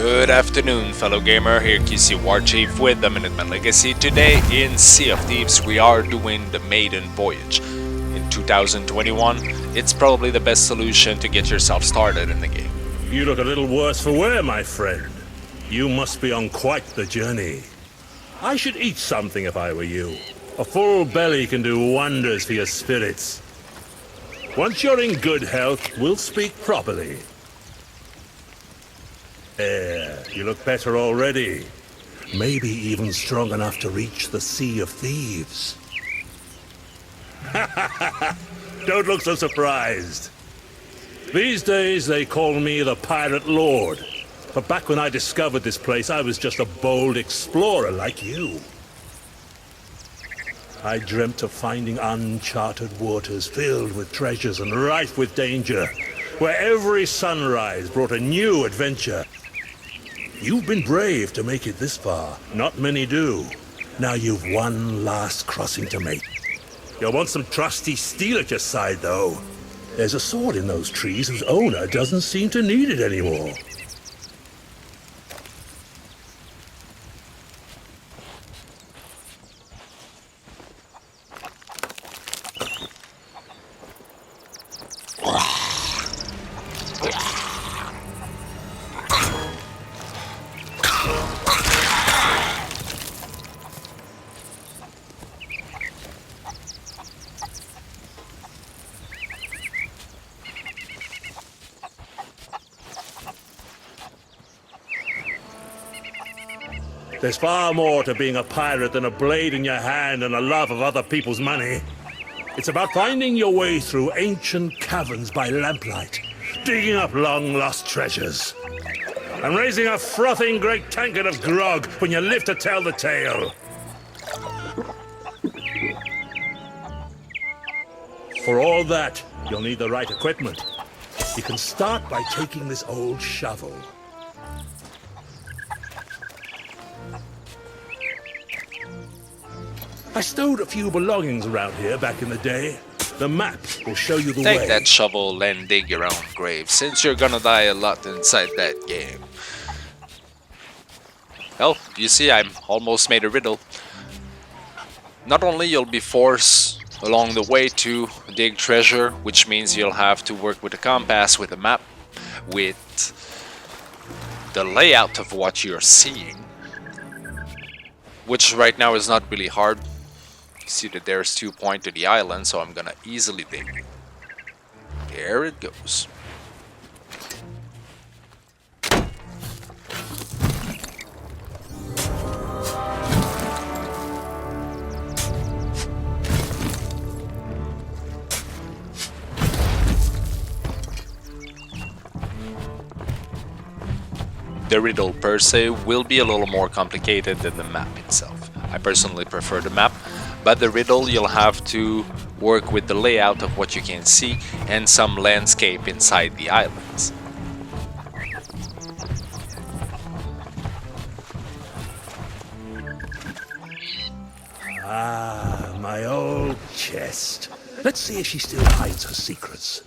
Good afternoon, fellow gamer. Here QcWarChief with the Minutemen Legacy. Today in Sea of Thieves we are doing the Maiden Voyage. In 2021, it's probably the best solution to get yourself started in the game. You look a little worse for wear, my friend. You must be on quite the journey. I should eat something if I were you. A full belly can do wonders for your spirits. Once you're in good health, we'll speak properly. There, you look better already. Maybe even strong enough to reach the Sea of Thieves. Don't look so surprised. These days they call me the Pirate Lord. But back when I discovered this place, I was just a bold explorer like you. I dreamt of finding uncharted waters filled with treasures and rife with danger, where every sunrise brought a new adventure. You've been brave to make it this far. Not many do. Now you've one last crossing to make. You'll want some trusty steel at your side, though. There's a sword in those trees whose owner doesn't seem to need it anymore. There's far more to being a pirate than a blade in your hand and a love of other people's money. It's about finding your way through ancient caverns by lamplight, digging up long-lost treasures, and raising a frothing great tankard of grog when you live to tell the tale. For all that, you'll need the right equipment. You can start by taking this old shovel. I stowed a few belongings around here back in the day. The map will show you the way. Take that shovel and dig your own grave, since you're gonna die a lot inside that game. Well, you see, I'm almost made a riddle. Not only you'll be forced along the way to dig treasure, which means you'll have to work with a compass, with a map, with the layout of what you're seeing, which right now is not really hard. You see that there's 2 points to the island, so I'm gonna easily dig. There it goes. The riddle per se will be a little more complicated than the map itself. I personally prefer the map, but the riddle you'll have to work with the layout of what you can see and some landscape inside the islands. Ah, my old chest. Let's see if she still hides her secrets.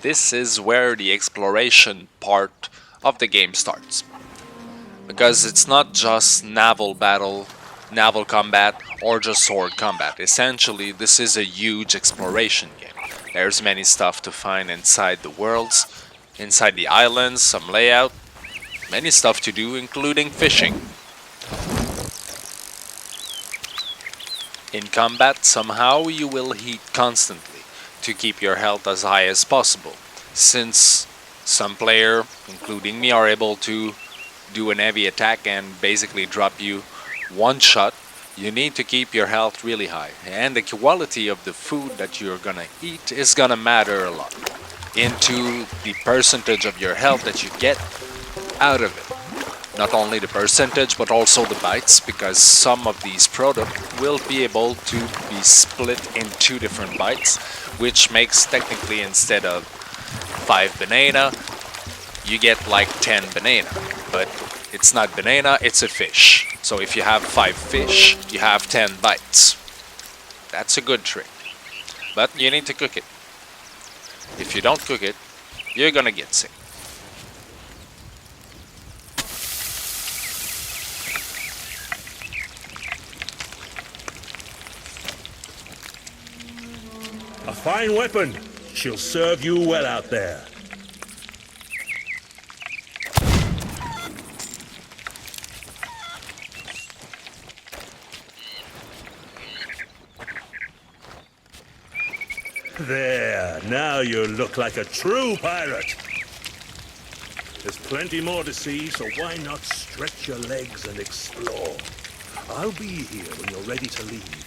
This is where the exploration part of the game starts. Because it's not just naval battle, naval combat, or just sword combat. Essentially, this is a huge exploration game. There's many stuff to find inside the worlds, inside the islands, some layout, many stuff to do, including fishing. In combat, somehow you will heat constantly to keep your health as high as possible, since some player, including me, are able to do an heavy attack and basically drop you one shot. You need to keep your health really high, and the quality of the food that you're gonna eat is gonna matter a lot into the percentage of your health that you get out of it. Not only the percentage, but also the bytes, because some of these products will be able to be split in 2 different bytes, which makes technically instead of 5 banana, you get like 10 banana. But it's not banana, it's a fish. So if you have 5 fish, you have 10 bytes. That's a good trick. But you need to cook it. If you don't cook it, you're gonna get sick. A fine weapon. She'll serve you well out there. There, now you look like a true pirate. There's plenty more to see, so why not stretch your legs and explore? I'll be here when you're ready to leave.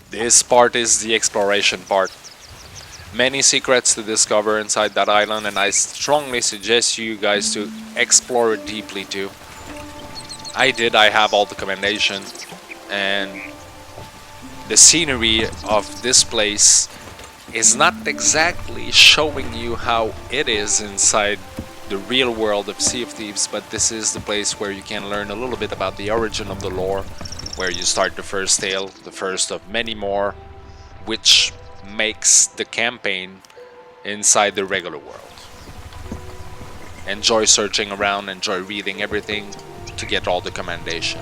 This part is the exploration part. Many secrets to discover inside that island, and I strongly suggest you guys to explore it deeply too. I have all the commendation, and the scenery of this place is not exactly showing you how it is inside the real world of Sea of Thieves, but this is the place where you can learn a little bit about the origin of the lore, where you start the first tale, the first of many more, which makes the campaign inside the regular world. Enjoy searching around, enjoy reading everything to get all the commendation.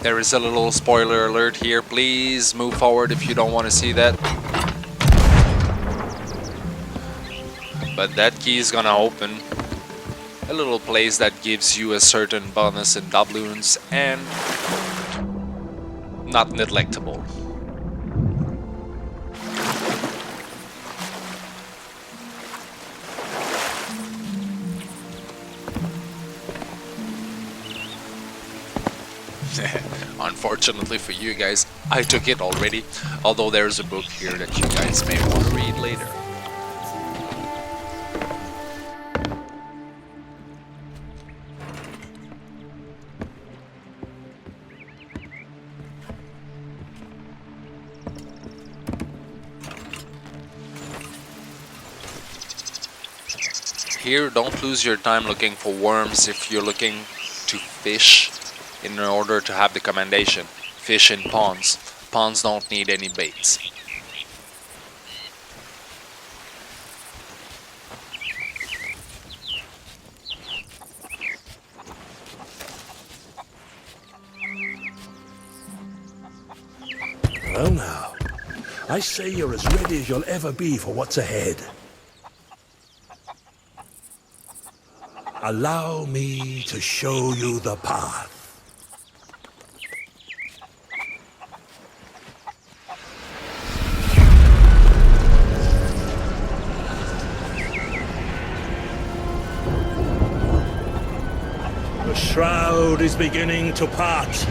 There is a little spoiler alert here. Please move forward if you don't want to see that. But that key is gonna open a little place that gives you a certain bonus in doubloons and not neglectable. Unfortunately for you guys, I took it already, although there's a book here that you guys may want to read later. Here, don't lose your time looking for worms if you're looking to fish in order to have the commendation. Fish in ponds. Ponds don't need any baits. Well now, I say you're as ready as you'll ever be for what's ahead. Allow me to show you the path. The shroud is beginning to part,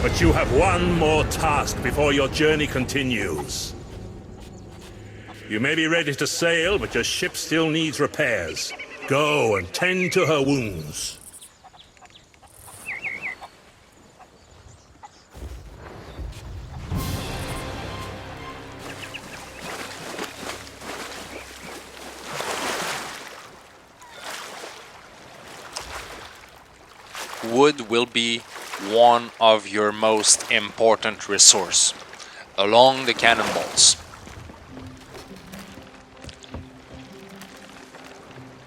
but you have one more task before your journey continues. You may be ready to sail, but your ship still needs repairs. Go and tend to her wounds. wood will be one of your most important resource, along the cannonballs.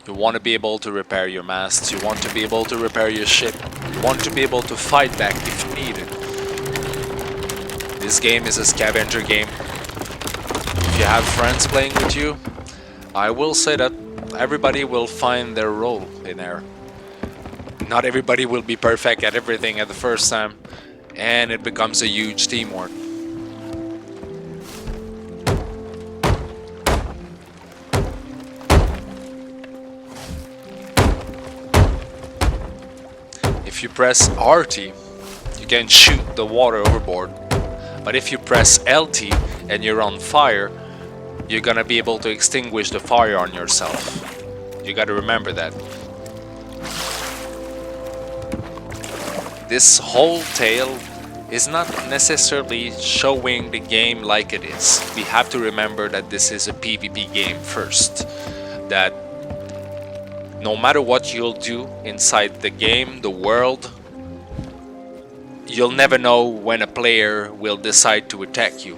You want to be able to repair your masts, you want to be able to repair your ship, you want to be able to fight back if needed. This game is a scavenger game. If you have friends playing with you, I will say that everybody will find their role in there. Not everybody will be perfect at everything at the first time, and it becomes a huge teamwork. If you press RT, you can shoot the water overboard. But if you press LT and you're on fire, you're gonna be able to extinguish the fire on yourself. You gotta remember that. This whole tale is not necessarily showing the game like it is. We have to remember that this is a PvP game first. That no matter what you'll do inside the game, the world, you'll never know when a player will decide to attack you.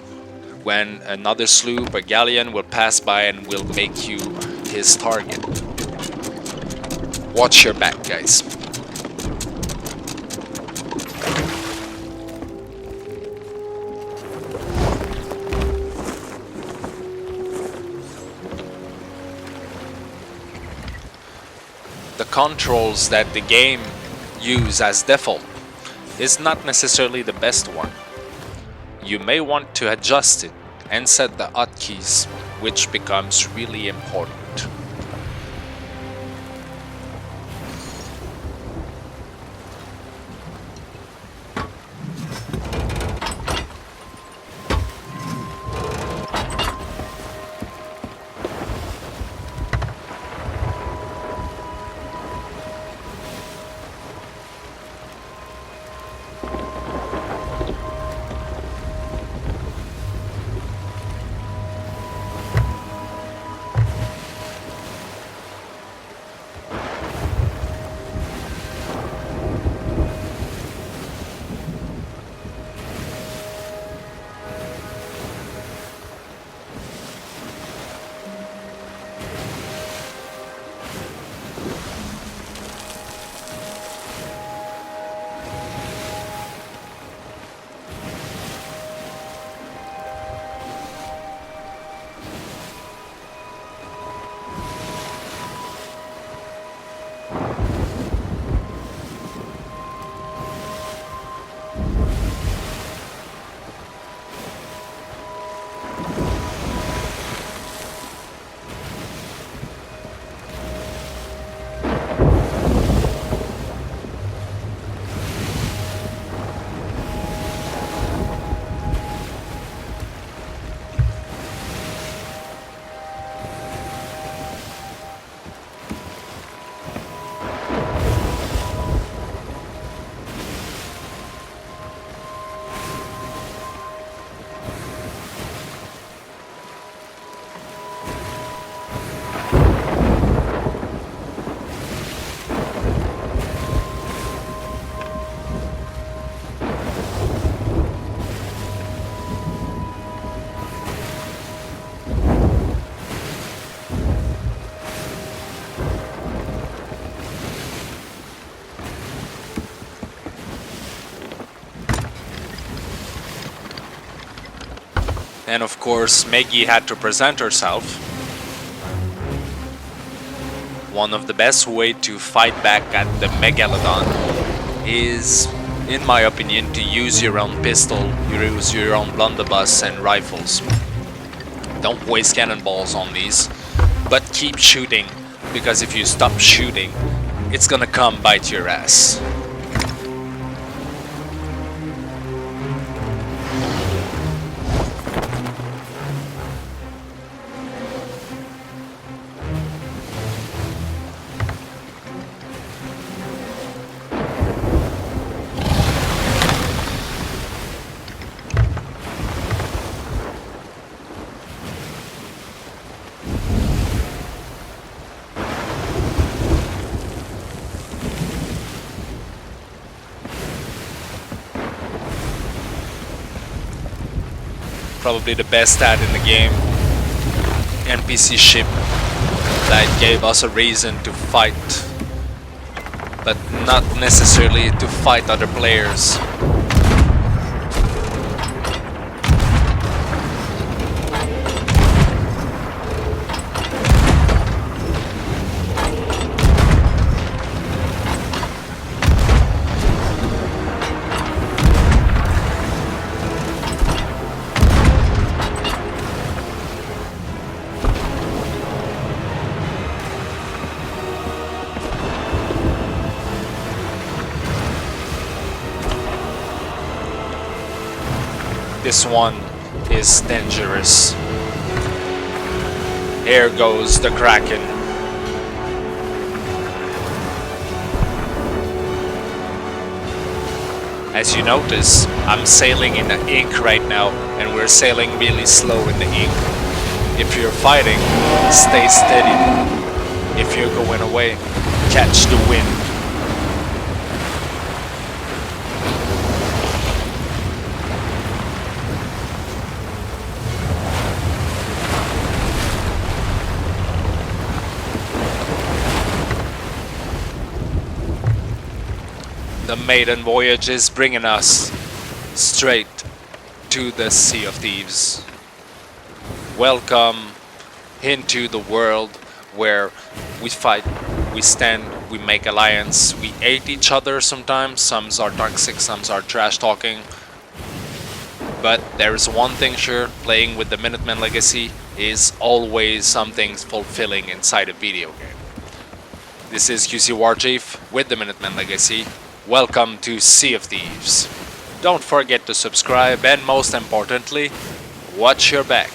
When another sloop or galleon will pass by and will make you his target. Watch your back, guys. The controls that the game use as default is not necessarily the best one. You may want to adjust it and set the hotkeys, which becomes really important. And of course, Maggie had to present herself. One of the best ways to fight back at the Megalodon is, in my opinion, to use your own pistol, use your own blunderbuss and rifles. Don't waste cannonballs on these, but keep shooting, because if you stop shooting, it's gonna come bite your ass. probably the best stat in the game. NPC ship that gave us a reason to fight, but not necessarily to fight other players. This one is dangerous. Here goes the Kraken. As you notice, I'm sailing in the ink right now, and we're sailing really slow in the ink. If you're fighting, stay steady. If you're going away, catch the wind. The Maiden Voyage is bringing us straight to the Sea of Thieves. Welcome into the world where we fight, we stand, we make alliance, we hate each other sometimes. Some are toxic, some are trash talking. But there is one thing sure, playing with the Minutemen Legacy is always something fulfilling inside a video game. This is QcWarChief with the Minutemen Legacy. Welcome to Sea of Thieves. Don't forget to subscribe, and most importantly, watch your back.